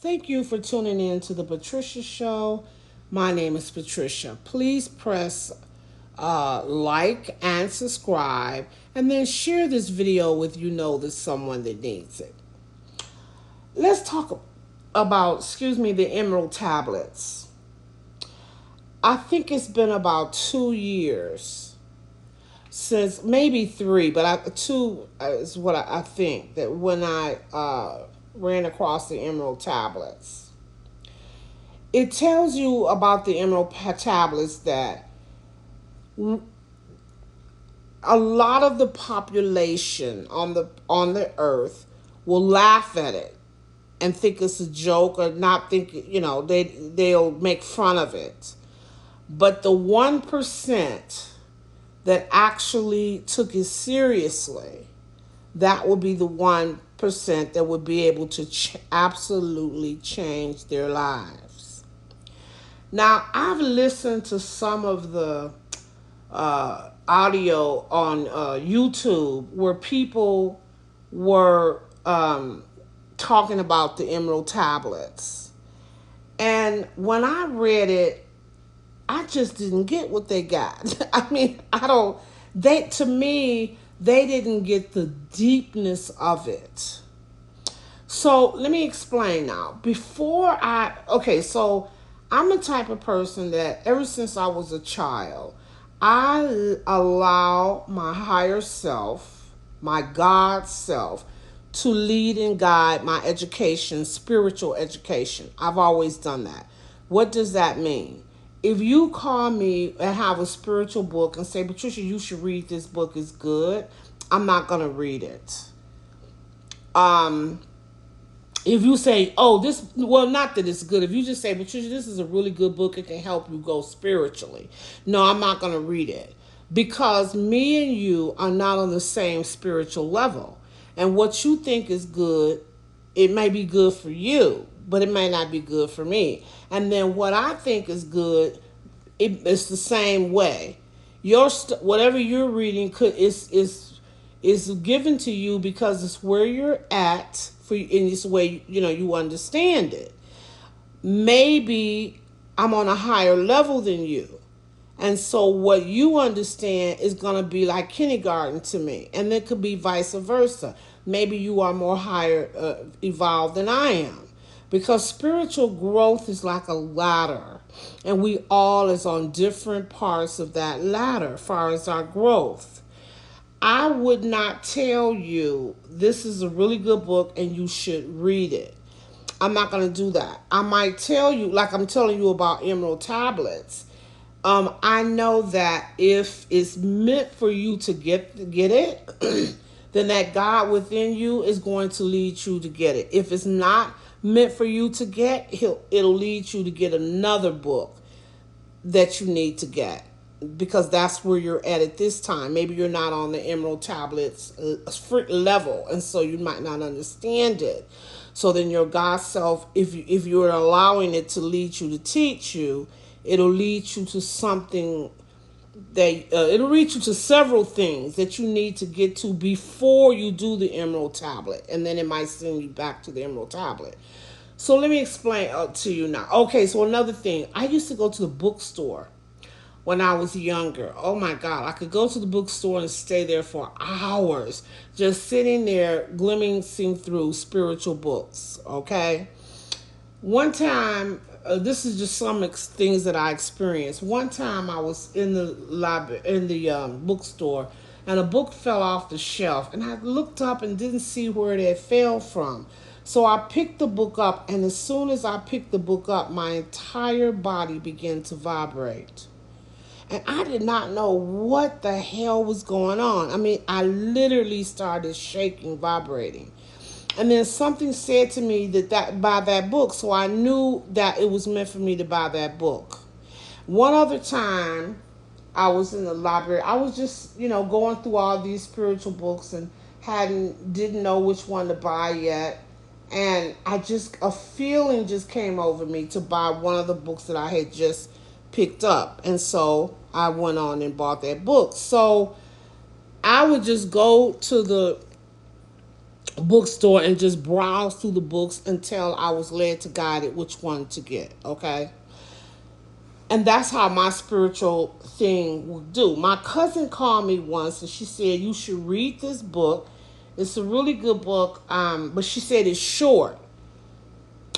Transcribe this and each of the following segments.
Thank you for tuning in to the Patricia Show. My name is Patricia. Please press like and subscribe, and then share this video with there's someone that needs it. Let's talk about, the Emerald Tablets. I think it's been about 2 years since, maybe three, but two is what I think, that when I ran across the Emerald Tablets. It tells you about the Emerald Tablets that a lot of the population on the earth will laugh at it and think it's a joke, or not think, they'll make fun of it. But the 1% that actually took it seriously, that would be the 1% that would be able to absolutely change their lives. Now, I've listened to some of the audio on YouTube where people were talking about the Emerald Tablets. And when I read it, I just didn't get what they got. To me, they didn't get the deepness of it. So let me explain now. So I'm the type of person that ever since I was a child, I allow my higher self, my God self, to lead and guide my education, spiritual education. I've always done that. What does that mean? If you call me and have a spiritual book and say, Patricia, you should read this book, it's good, I'm not going to read it. If you say, not that it's good. If you just say, Patricia, this is a really good book, it can help you go spiritually. No, I'm not going to read it. Because me and you are not on the same spiritual level. And what you think is good, it may be good for you, but it may not be good for me. And then what I think is good, it's the same way. Whatever you're reading is given to you because it's where you're at in this way, you understand it. Maybe I'm on a higher level than you. And so what you understand is going to be like kindergarten to me. And it could be vice versa. Maybe you are more higher evolved than I am. Because spiritual growth is like a ladder. And we all is on different parts of that ladder as far as our growth. I would not tell you this is a really good book and you should read it. I'm not going to do that. I might tell you, like I'm telling you about Emerald Tablets. I know that if it's meant for you to get it, then that God within you is going to lead you to get it. If it's not meant for you to get, it'll lead you to get another book that you need to get, because that's where you're at this time. Maybe you're not on the Emerald Tablets level, and so you might not understand it. So then your God self, if you're allowing it to lead you to teach you, it'll lead you to something it'll lead you to several things that you need to get to before you do the Emerald Tablet, and then it might send you back to the Emerald Tablet. So let me explain to you now. Okay, so another thing, I used to go to the bookstore when I was younger. Oh my God, I could go to the bookstore and stay there for hours, just sitting there, glimmering through spiritual books. Okay, one time, this is just some things that I experienced. One time, I was in the library, in the bookstore, and a book fell off the shelf, and I looked up and didn't see where it had fell from. So I picked the book up, and as soon as I picked the book up, my entire body began to vibrate. And I did not know what the hell was going on. I mean, I literally started shaking, vibrating. And then something said to me that buy that book. So I knew that it was meant for me to buy that book. One other time, I was in the library. I was just, going through all these spiritual books and didn't know which one to buy yet. And a feeling just came over me to buy one of the books that I had just picked up. And so I went on and bought that book. So I would just go to the bookstore and just browse through the books until I was led to guide it which one to get. Okay. And that's how my spiritual thing will do. My cousin called me once and she said, "You should read this book. It's a really good book." But she said it's short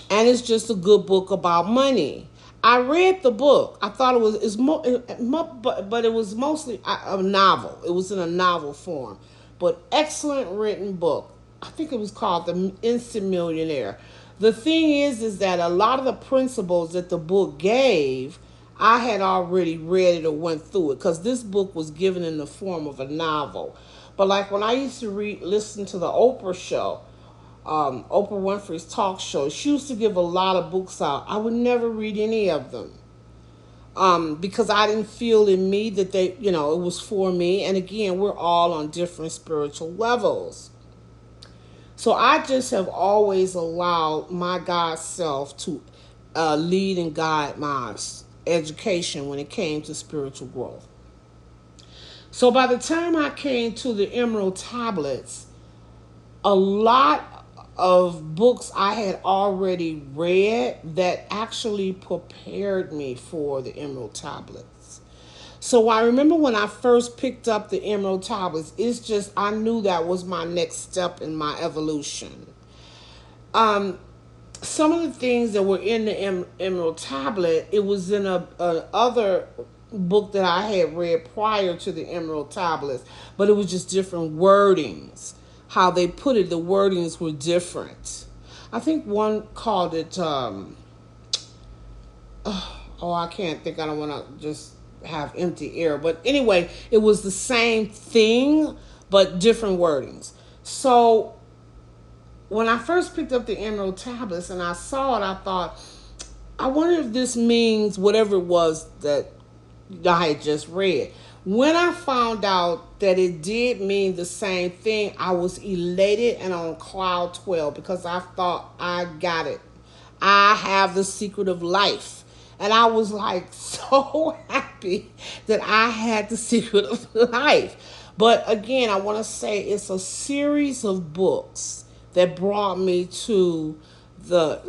and it's just a good book about money. I read the book. I thought it was but it was mostly a novel. It was in a novel form, but excellent written book. I think it was called The Instant Millionaire. The thing is that a lot of the principles that the book gave, I had already read it or went through it because this book was given in the form of a novel. But like when I used to listen to the Oprah show, Oprah Winfrey's talk show. She used to give a lot of books out. I would never read any of them because I didn't feel in me that it was for me. And again, we're all on different spiritual levels. So I just have always allowed my God self to lead and guide my education when it came to spiritual growth. So by the time I came to the Emerald Tablets, a lot of books I had already read that actually prepared me for the Emerald Tablets. So I remember when I first picked up the Emerald Tablets, it's just I knew that was my next step in my evolution. Some of the things that were in the Emerald Tablet, it was in a other book that I had read prior to the Emerald Tablets, but it was just different wordings. How they put it, the wordings were different. I think one called it, I can't think, I don't want to just have empty air. But anyway, it was the same thing, but different wordings. So when I first picked up the Emerald Tablets and I saw it, I thought, I wonder if this means whatever it was that I had just read. When I found out that it did mean the same thing, I was elated and on cloud 12 because I thought I got it. I have the secret of life. And I was like so happy that I had the secret of life. But again, I want to say it's a series of books that brought me to the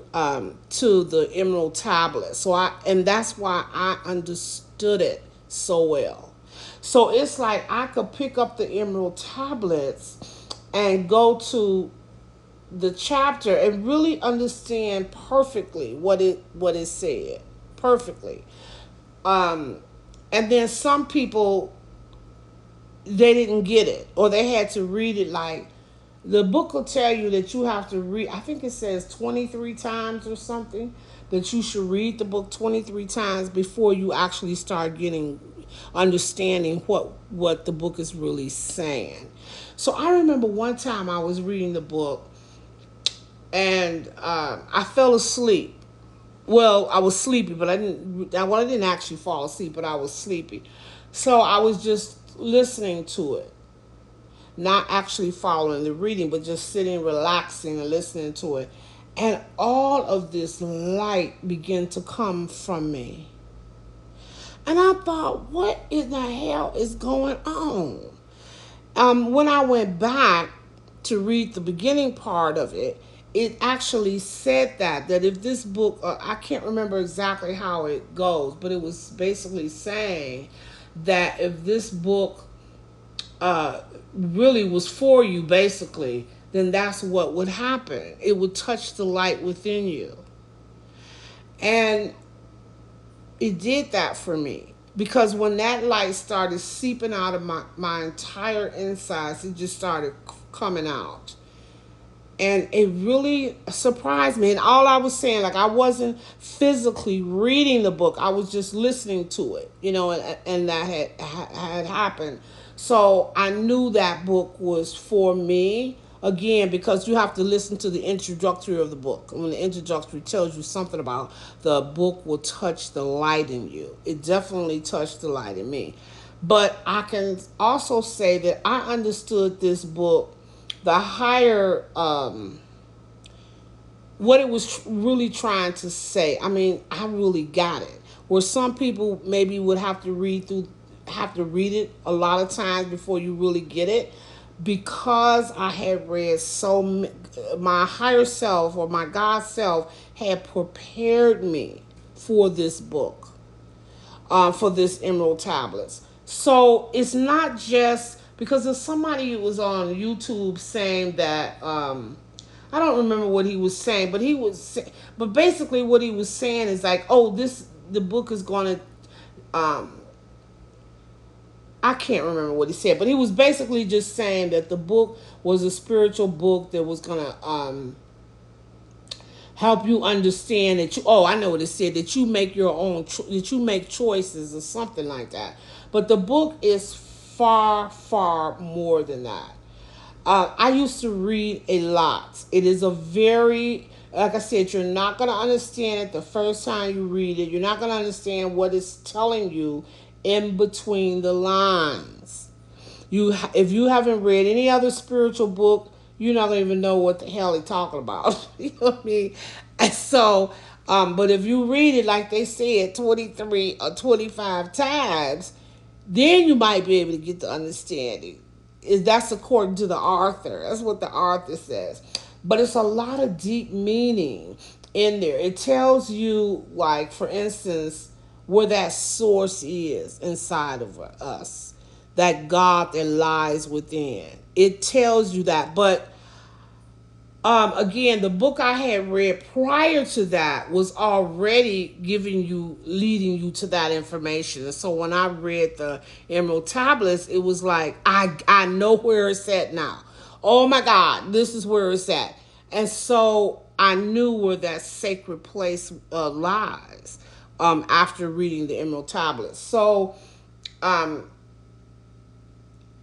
Emerald Tablet. And that's why I understood it so well. So it's like I could pick up the Emerald Tablets and go to the chapter and really understand perfectly what it said. Perfectly. Um, and then some people, they didn't get it or they had to read it like the book will tell you that you have to read, I think it says 23 times or something, that you should read the book 23 times before you actually start getting understanding what the book is really saying. So I remember one time I was reading the book and I fell asleep. Well, I was sleepy, but I didn't actually fall asleep, but I was sleepy. So I was just listening to it, not actually following the reading, but just sitting, relaxing, and listening to it. And all of this light began to come from me. And I thought, what in the hell is going on? When I went back to read the beginning part of it, it actually said that if this book, I can't remember exactly how it goes, but it was basically saying that if this book really was for you, basically, then that's what would happen. It would touch the light within you. And it did that for me. Because when that light started seeping out of my entire insides, it just started coming out. And it really surprised me. And all I was saying, like I wasn't physically reading the book. I was just listening to it, and that had happened. So I knew that book was for me. Again, because you have to listen to the introductory of the book. When the introductory tells you something about the book will touch the light in you. It definitely touched the light in me. But I can also say that I understood this book, the higher, what it was really trying to say. I mean, I really got it. Where some people maybe would have to read it a lot of times before you really get it. because I had read my higher self or my God self had prepared me for this book, for this Emerald Tablets. So it's not just because there's somebody who was on YouTube saying that I don't remember what he was saying, but but basically what he was saying is like, oh, the book is going to I can't remember what he said, but he was basically just saying that the book was a spiritual book that was gonna help you understand that you. Oh, I know what it said, that you make your own, that you make choices or something like that. But the book is far, far more than that. I used to read a lot. It is a very, like I said, you're not going to understand it the first time you read it. You're not going to understand what it's telling you in between the lines. If you haven't read any other spiritual book, you're not going to even know what the hell he's talking about. You know what I mean? And so, but if you read it like they said 23 or 25 times, then you might be able to get the understanding. That's according to the author. That's what the author says. But it's a lot of deep meaning in there. It tells you, like, for instance, where that source is inside of us, that God that lies within. It tells you that. But again, the book I had read prior to that was already leading you to that information. And so when I read the Emerald Tablets, it was like, I know where it's at now. Oh my God, this is where it's at. And so I knew where that sacred place lies after reading the Emerald Tablets. So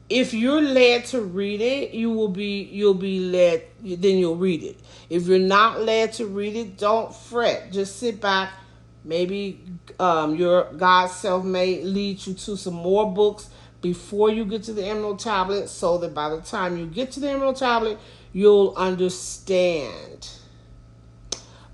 if you're led to read it, you'll be led, then you'll read it. If you're not led to read it, don't fret. Just sit back. Maybe your God self may lead you to some more books before you get to the Emerald Tablet, so that by the time you get to the Emerald Tablet, you'll understand.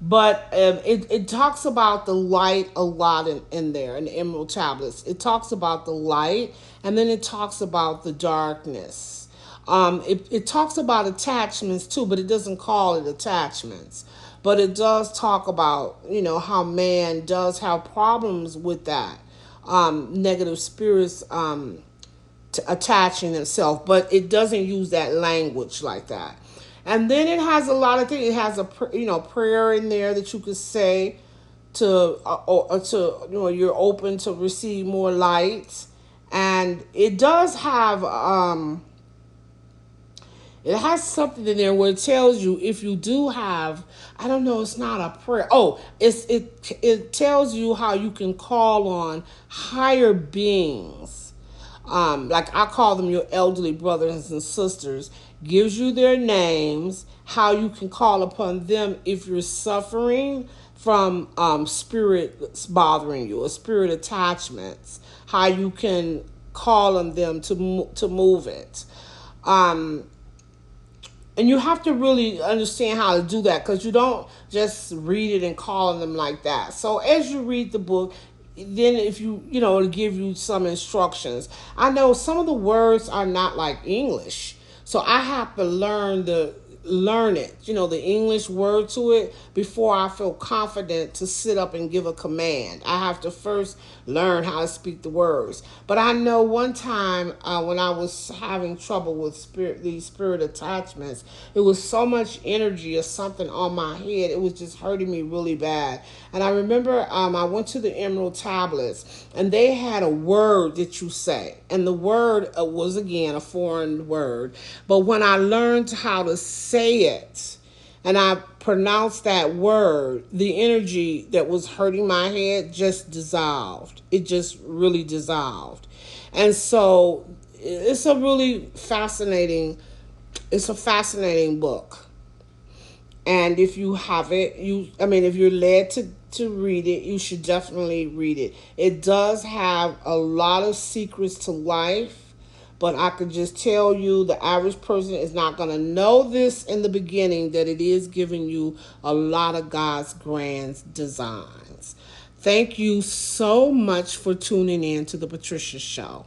But it talks about the light a lot in there, in the Emerald Tablets. It talks about the light, and then it talks about the darkness. It talks about attachments too, but it doesn't call it attachments. But it does talk about, how man does have problems with that. Negative spirits attaching themselves, but it doesn't use that language like that. And then it has a lot of things. It has a prayer in there that you could say to you're open to receive more light, and it does have it has something in there where it tells you if you do have, I don't know, it's not a prayer. Oh, it tells you how you can call on higher beings. Like I call them your elderly brothers and sisters, gives you their names, how you can call upon them if you're suffering from spirits bothering you or spirit attachments, how you can call on them to move it. And you have to really understand how to do that, because you don't just read it and call on them like that. So as you read the book, then if it'll give you some instructions. I know some of the words are not like English, so I have to learn it, the English word to it, before I feel confident to sit up and give a command. I have to first learn how to speak the words. But I know one time when I was having trouble with these spirit attachments, it was so much energy or something on my head. It was just hurting me really bad. And I remember I went to the Emerald Tablets, and they had a word that you say. And the word was, again, a foreign word. But when I learned how to say it, and I pronounced that word, the energy that was hurting my head just dissolved. It just really dissolved. And so it's a really fascinating book. And if you have it, if you're led to read it, you should definitely read it. It does have a lot of secrets to life. But I could just tell you, the average person is not going to know this in the beginning, that it is giving you a lot of God's grand designs. Thank you so much for tuning in to the Patricia Show.